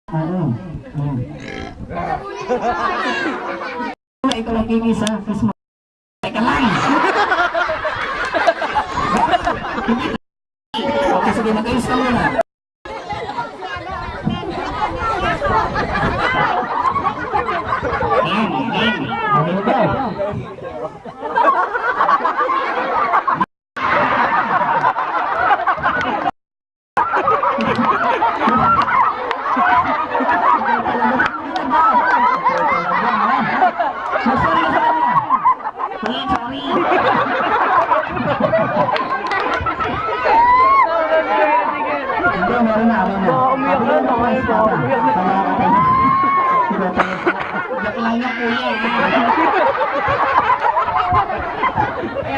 Ikaw lang kikis ha. Kiss mo. Teka lang. Okay, sige. Mag-ayos ka muna. Okay ba?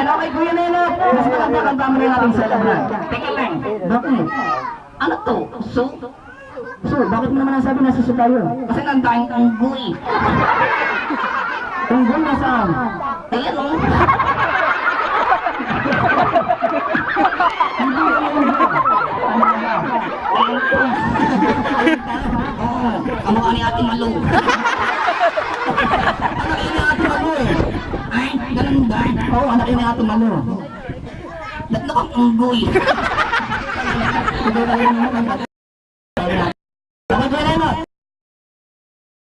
Okay, kuya Nenot. Mas maganda kanta mo na natin sa laban. Teka lang. Bakit? Ano to? So? So, bakit mo naman nasabi na suso tayo? Kasi nandaing unggoy. Unggoy na saan? Ayan o. Hindi ka unggoy. Kamukha ni Ate Malu. Anak ni Ate Malu eh. Ay, ganun ba? Oo, anak ni Ate Malu. Datlo kang unggoy. Bakit ba naman?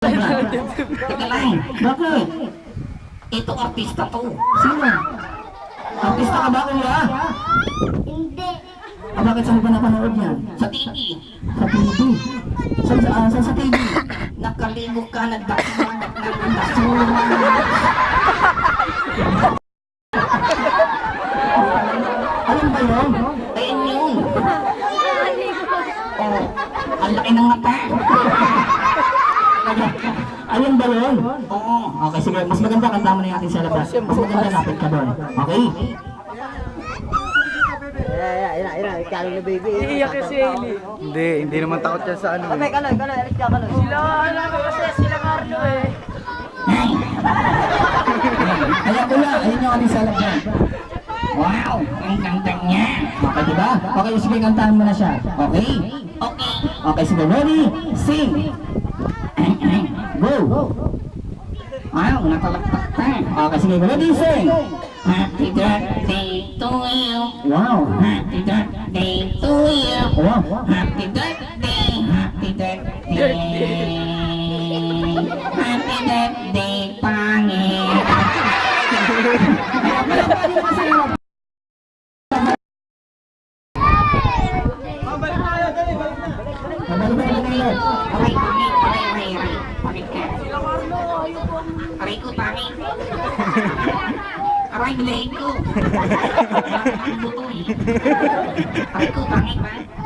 Teka lang. Bakit? Ito artista to. Sino? Artista ka ba kuya? Hindi. Bakit saan mo ba napanood yan? Sa TV. Sa TV? Saan sa TV? Nakaligo ka, nagdasal. Alin ba yun? Ayun yun. Oh, ang laki ng mata. Ayun ba yun? Oo. Okay, sige. Mas maganda kanta mo na yung ating sa labas. Mas maganda lapit ka doon. Okay? Iiyak si Hailey. Hindi naman takot yan sa ano. Sila Carlo eh. Ayan ko na. Ayun yung ating sa labas. Wow, ang ganda niya. Okay, diba? Okay, sige, kantahan mo na siya. Okay? Okay. Okay, sige. Ready? Sing! Go! Wow, nakalaktak ka. Okay, sige. Ready? Sing! Happy birthday to you. Wow! Happy birthday to you. Wow! Happy birthday, happy birthday. Happy birthday, pangit. Aray, pangit, aray. Pangit ka. Aray ko, pangit. Aray, leg ko. Aray ko, pangit ba?